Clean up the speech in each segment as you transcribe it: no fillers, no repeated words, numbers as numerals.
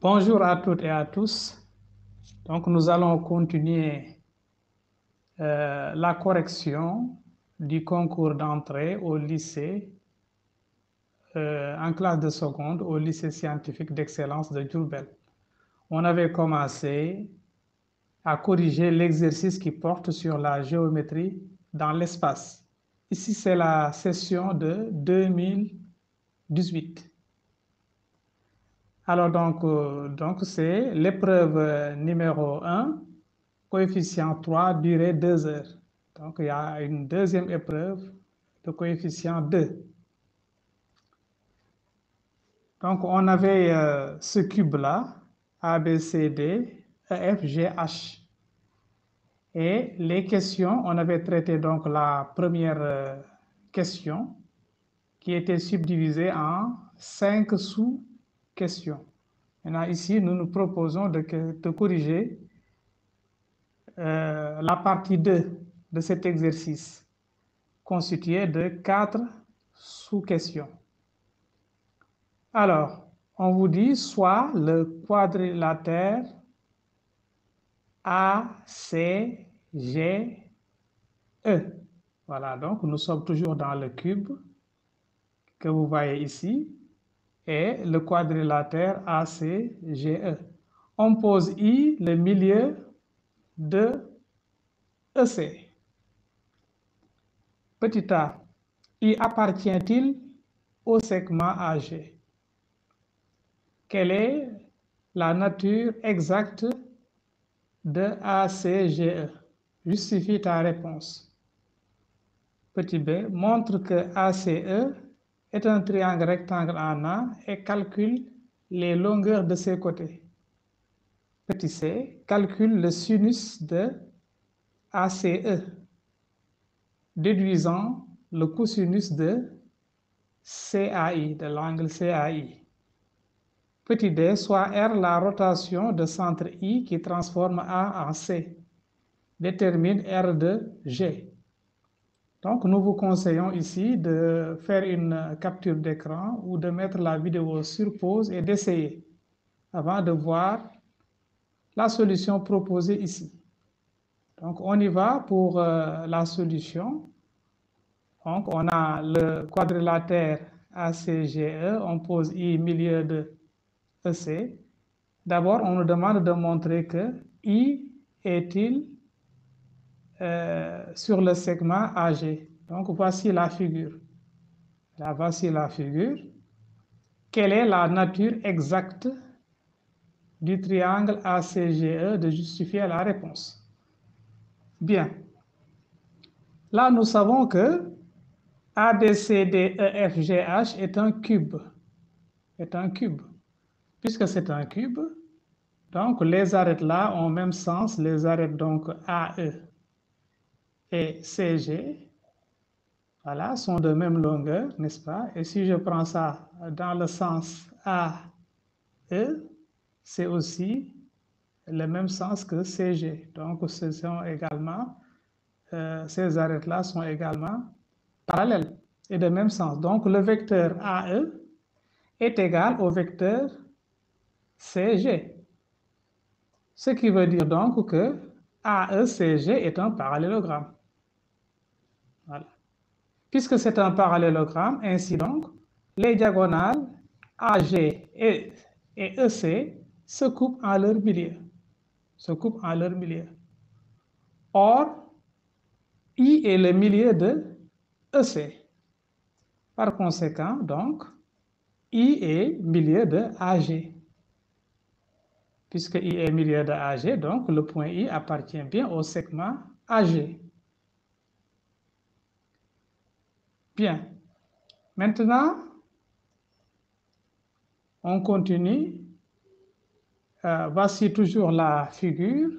Bonjour à toutes et à tous. Donc, nous allons continuer la correction du concours d'entrée au lycée, en classe de seconde, au lycée scientifique d'excellence de Diourbel. On avait commencé à corriger l'exercice qui porte sur la géométrie dans l'espace. Ici, c'est la session de 2018. Alors, donc c'est l'épreuve numéro 1, coefficient 3, durée 2 heures. Donc, il y a une deuxième épreuve de coefficient 2. Donc, on avait ce cube-là, A, B, C, D, E, F, G, H. Et les questions, on avait traité donc la première question qui était subdivisée en 5 sous-questions. Maintenant, ici, nous nous proposons de corriger la partie 2 de cet exercice, constituée de 4 sous-questions. Alors, on vous dit soit le quadrilatère ACGE. Voilà, donc nous sommes toujours dans le cube que vous voyez ici et le quadrilatère ACGE. On pose I, le milieu de EC. Petit a, I appartient-il au segment AG? Quelle est la nature exacte de ACGE? Justifie ta réponse. Petit b, montre que ACE est un triangle rectangle en A et calcule les longueurs de ses côtés. Petit c, calcule le sinus de ACE, déduisant le cosinus de CAI, de l'angle CAI. Petit d, soit R la rotation de centre I qui transforme A en C. Détermine R de G. Donc, nous vous conseillons ici de faire une capture d'écran ou de mettre la vidéo sur pause et d'essayer avant de voir la solution proposée ici. Donc, on y va pour la solution. Donc, on a le quadrilatère ACGE, on pose I milieu de EC. D'abord, on nous demande de montrer que I est-il sur le segment AG. Donc, voici la figure. Là, voici la figure. Quelle est la nature exacte du triangle ACGE? De justifier la réponse. Bien. Là, nous savons que ABCDEFGH est un cube. Est un cube. Puisque c'est un cube, donc les arêtes là ont même sens. Les arêtes donc AE et CG, voilà, sont de même longueur, n'est-ce pas? Et si je prends ça dans le sens AE, c'est aussi le même sens que CG. Donc, ce sont également, ces arêtes-là sont également parallèles et de même sens. Donc, le vecteur AE est égal au vecteur CG. Ce qui veut dire donc que AECG est un parallélogramme. Voilà. Puisque c'est un parallélogramme, ainsi donc, les diagonales AG et EC se coupent en leur milieu. Se coupent en leur milieu. Or, I est le milieu de EC. Par conséquent, donc, I est milieu de AG. Puisque I est milieu de AG, donc le point I appartient bien au segment AG. Bien. Maintenant, on continue. Voici toujours la figure.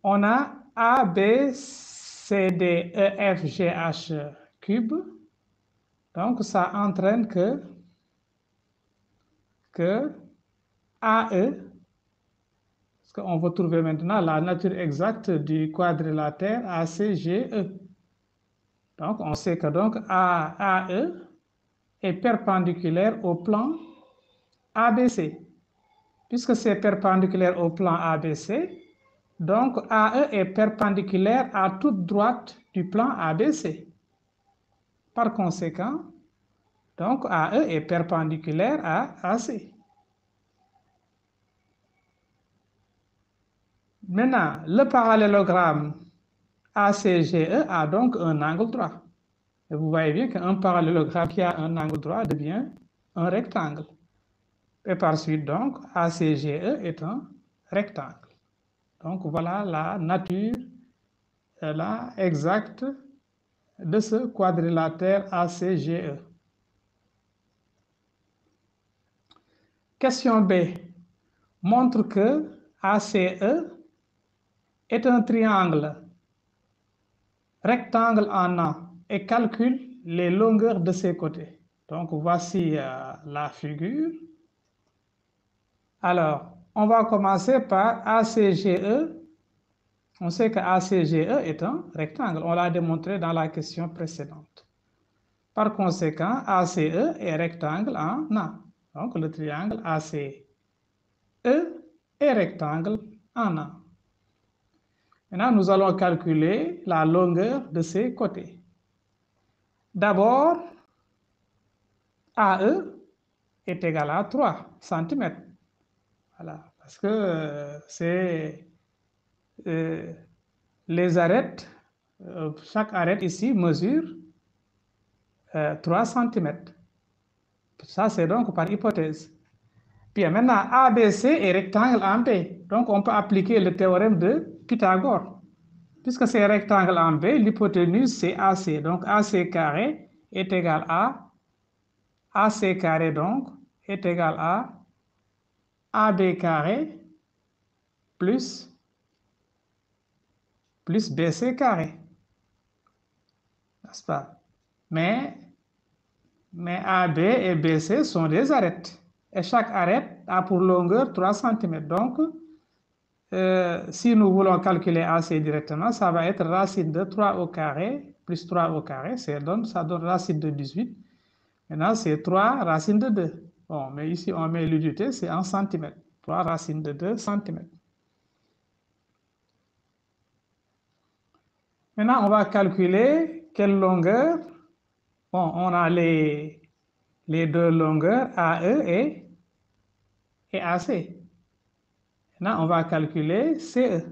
On a A, B, C, D, E, F, G, H cube. Donc, ça entraîne que AE, parce qu'on va trouver maintenant la nature exacte du quadrilatère ACGE. Donc, on sait que donc AE est perpendiculaire au plan ABC. Puisque c'est perpendiculaire au plan ABC, donc AE est perpendiculaire à toute droite du plan ABC. Par conséquent, donc AE est perpendiculaire à AC. Maintenant, le parallélogramme ACGE a donc un angle droit. Et vous voyez bien qu'un parallélogramme qui a un angle droit devient un rectangle. Et par suite, donc, ACGE est un rectangle. Donc, voilà la nature exacte de ce quadrilatère ACGE. Question B. Montre que ACE est un triangle rectangle en A et calcule les longueurs de ses côtés. Donc, voici la figure. Alors, on va commencer par ACGE. On sait que ACGE est un rectangle. On l'a démontré dans la question précédente. Par conséquent, ACE est rectangle en A. Donc, le triangle ACE est rectangle en A. Maintenant, nous allons calculer la longueur de ses côtés. D'abord, AE est égal à 3 cm. Voilà, parce que c'est les arêtes, chaque arête ici mesure 3 cm. Ça, c'est donc par hypothèse. Puis maintenant, ABC est rectangle en B. Donc, on peut appliquer le théorème de Pythagore. Puisque c'est rectangle en B, l'hypoténuse, c'est AC. Donc, AC carré est égal à AC carré, donc, est égal à AB carré plus BC carré. N'est-ce pas? Mais AB et BC sont des arêtes. Et chaque arête a pour longueur 3 cm. Donc, si nous voulons calculer AC directement, ça va être racine de 3 au carré plus 3 au carré. Ça donne racine de 18. Maintenant, c'est 3 racine de 2. Bon, mais ici, on met l'unité, c'est en centimètres. 3 racine de 2 cm. Maintenant, on va calculer quelle longueur. Bon, on a les deux longueurs, AE et AC. Maintenant, on va calculer CE.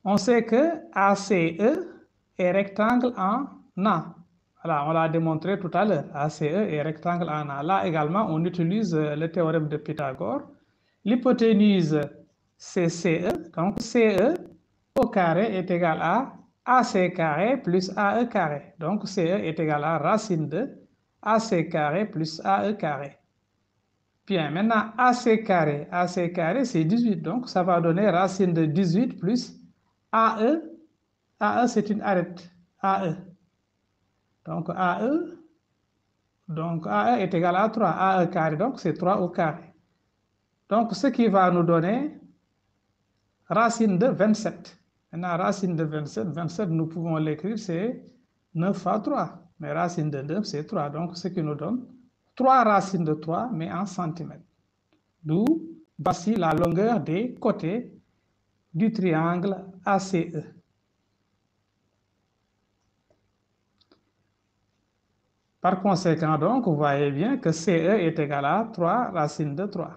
On sait que ACE est rectangle en A. Voilà, on l'a démontré tout à l'heure. ACE est rectangle en A. Là également, on utilise le théorème de Pythagore. L'hypoténuse, c'est CE. Donc, CE au carré est égal à AC carré plus AE carré. Donc, CE est égal à racine de AC carré plus AE carré. Bien, maintenant, AC carré c'est 18. Donc, ça va donner racine de 18 plus AE. AE, c'est une arête. AE. Donc, AE est égal à 3. AE carré, donc c'est 3 au carré. Donc, ce qui va nous donner racine de 27. Maintenant, racine de 27, nous pouvons l'écrire, c'est 9 fois 3. Mais racine de 9, c'est 3. Donc, ce qui nous donne 3 racines de 3, mais en centimètres. D'où, voici la longueur des côtés du triangle ACE. Par conséquent, donc, vous voyez bien que CE est égal à 3 racine de 3.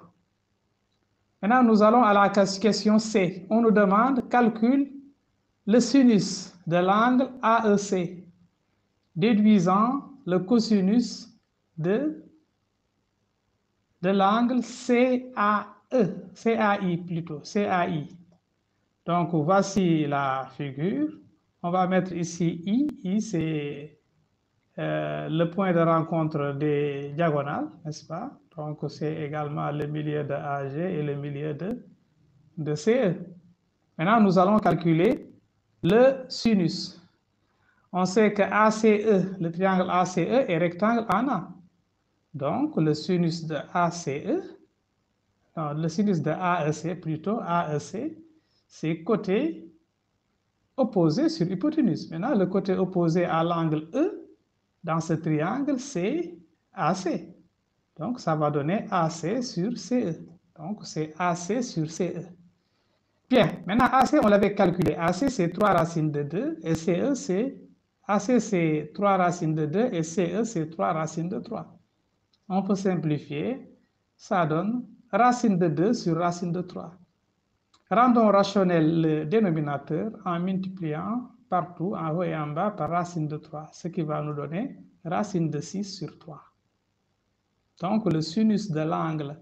Maintenant, nous allons à la question C. On nous demande, calcule le sinus de l'angle AEC, déduisant le cosinus de l'angle CAI plutôt, CAI. Donc, voici la figure. On va mettre ici I. I, c'est le point de rencontre des diagonales, n'est-ce pas? Donc, c'est également le milieu de AG et le milieu de CE. Maintenant, nous allons calculer le sinus. On sait que ACE, le triangle ACE est rectangle en A. Donc, le sinus de le sinus de AEC plutôt, AEC, c'est côté opposé sur hypoténuse. Maintenant, le côté opposé à l'angle E dans ce triangle, c'est AC. Donc, ça va donner AC sur CE. Donc, c'est AC sur CE. Bien, maintenant, AC, on l'avait calculé. AC, c'est 3 racines de 2 et CE, c'est AC, c'est 3 racines de 2 et CE, c'est 3 racines de 3. On peut simplifier. Ça donne racine de 2 sur racine de 3. Rendons rationnel le dénominateur en multipliant partout, en haut et en bas, par racine de 3, ce qui va nous donner racine de 6 sur 3. Donc, le sinus de l'angle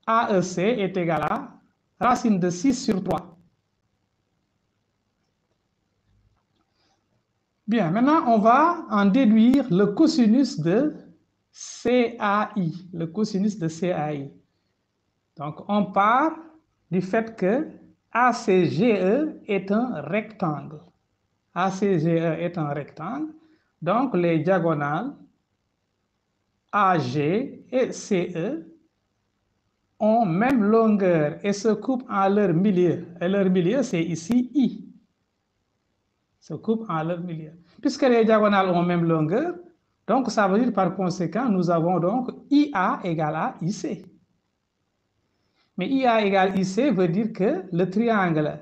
AEC est égal à racine de 6 sur 3. Bien, maintenant, on va en déduire le cosinus de CAI, le cosinus de CAI. Donc, on part du fait que ACGE est un rectangle. ACGE est un rectangle, donc les diagonales AG et CE ont même longueur et se coupent en leur milieu. Et leur milieu, c'est ici I. Se coupent en leur milieu. Puisque les diagonales ont même longueur, donc ça veut dire par conséquent, nous avons donc IA égale à IC. Mais IA égale IC veut dire que le triangle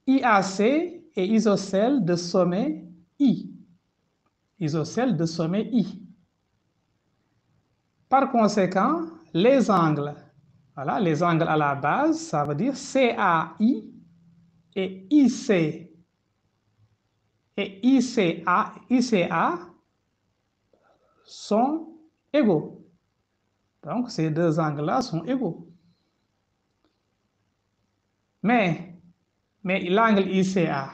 IAC est isocèle de sommet I. Isocèle de sommet I. Par conséquent, les angles, voilà, les angles à la base, ça veut dire CAI et IC. Et ICA sont égaux. Donc, ces deux angles-là sont égaux. Mais l'angle ICA,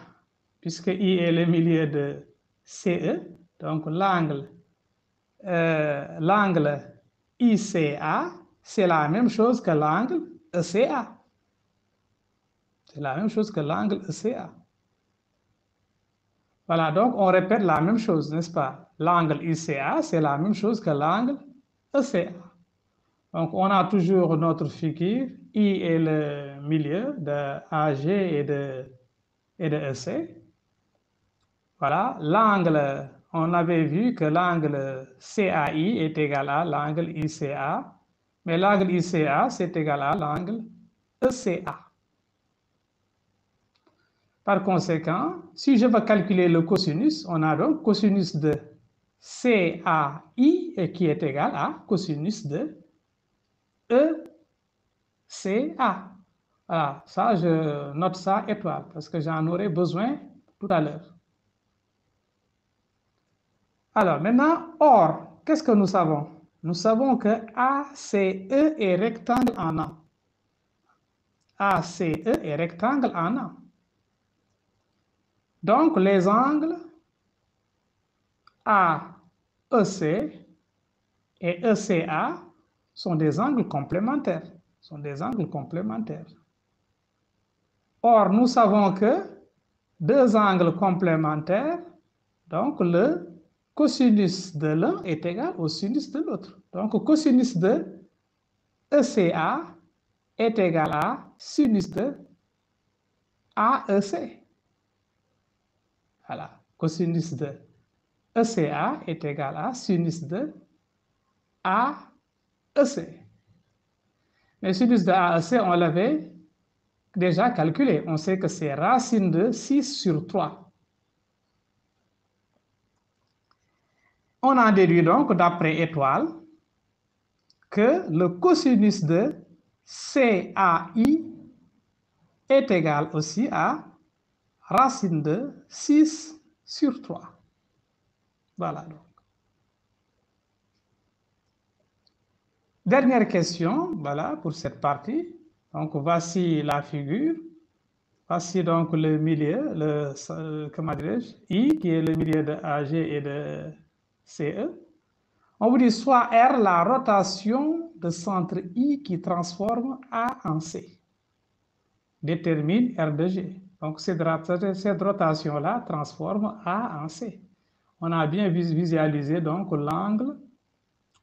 puisque I est le milieu de CE, donc l'angle ICA, c'est la même chose que l'angle ECA. C'est la même chose que l'angle ECA. Voilà, donc on répète la même chose, n'est-ce pas? L'angle ICA, c'est la même chose que l'angle ECA. Donc, on a toujours notre figure. I est le milieu de AG et de EC. Voilà, l'angle, on avait vu que l'angle CAI est égal à l'angle ICA, mais l'angle ICA, c'est égal à l'angle ECA. Par conséquent, si je veux calculer le cosinus, on a donc cosinus de CAI qui est égal à cosinus de ECA. Voilà, ça, je note ça étoile parce que j'en aurai besoin tout à l'heure. Alors maintenant, or, qu'est-ce que nous savons? Nous savons que ACE est rectangle en A. ACE est rectangle en A. Donc, les angles AEC et ECA sont des angles complémentaires. Or, nous savons que deux angles complémentaires, donc le cosinus de l'un est égal au sinus de l'autre. Donc, cosinus de ECA est égal à sinus de AEC. Voilà, cosinus de ECA est égal à sinus de AEC. Mais sinus de AEC, on l'avait déjà calculé. On sait que c'est racine de 6 sur 3. On en déduit donc, d'après étoile, que le cosinus de CAI est égal aussi à racine de 6 sur 3. Voilà donc. Dernière question, voilà, pour cette partie. Donc, voici la figure. Voici donc le milieu, comment dirais-je, I, qui est le milieu de AG et de CE. On vous dit soit R, la rotation de centre I qui transforme A en C. Détermine R de G. Donc, cette rotation-là transforme A en C. On a bien visualisé donc l'angle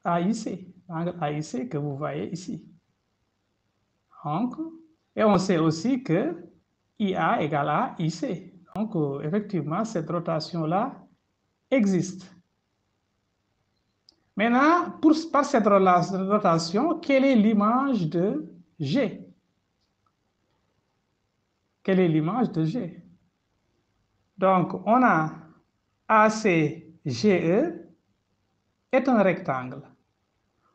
AIC. L'angle AIC que vous voyez ici. Donc, et on sait aussi que IA égale à IC. Donc, effectivement, cette rotation-là existe. Maintenant, par cette rotation, quelle est l'image de G? Quelle est l'image de G? Donc, on a ACGE est un rectangle.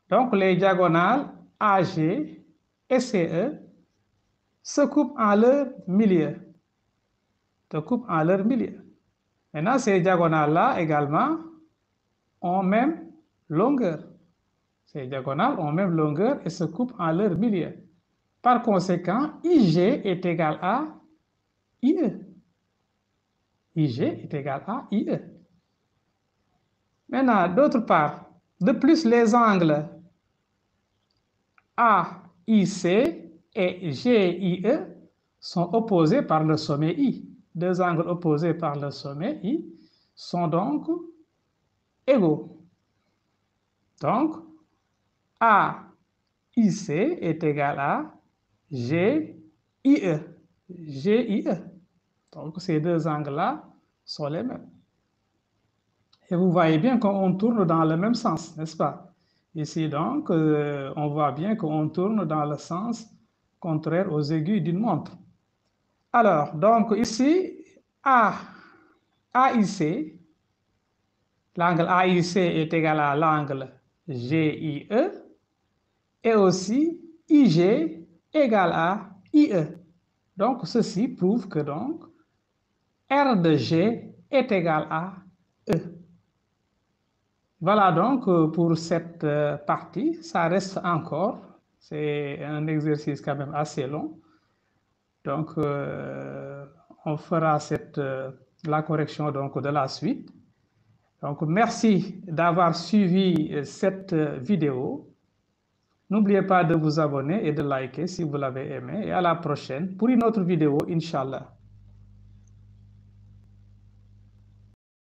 Donc, les diagonales AG et CE se coupent en leur milieu. Maintenant, ces diagonales-là également ont même longueur. Ces diagonales ont même longueur et se coupent en leur milieu. Par conséquent, IG est égal à IE. IG est égal à IE. Maintenant, d'autre part, de plus, les angles AIC et GIE sont opposés par le sommet I. Deux angles opposés par le sommet I sont donc égaux. Donc, AIC est égal à GIE. Donc, ces deux angles-là sont les mêmes. Et vous voyez bien qu'on tourne dans le même sens, n'est-ce pas? Ici, donc, on voit bien qu'on tourne dans le sens contraire aux aiguilles d'une montre. Alors, donc ici, AIC, l'angle AIC est égal à l'angle GIE, et aussi IG égale à IE. Donc, ceci prouve que donc R de G est égal à E. Voilà donc pour cette partie. Ça reste encore. C'est un exercice quand même assez long. Donc, on fera la correction donc, de la suite. Donc, merci d'avoir suivi cette vidéo. N'oubliez pas de vous abonner et de liker si vous l'avez aimé. Et à la prochaine pour une autre vidéo, Inch'Allah.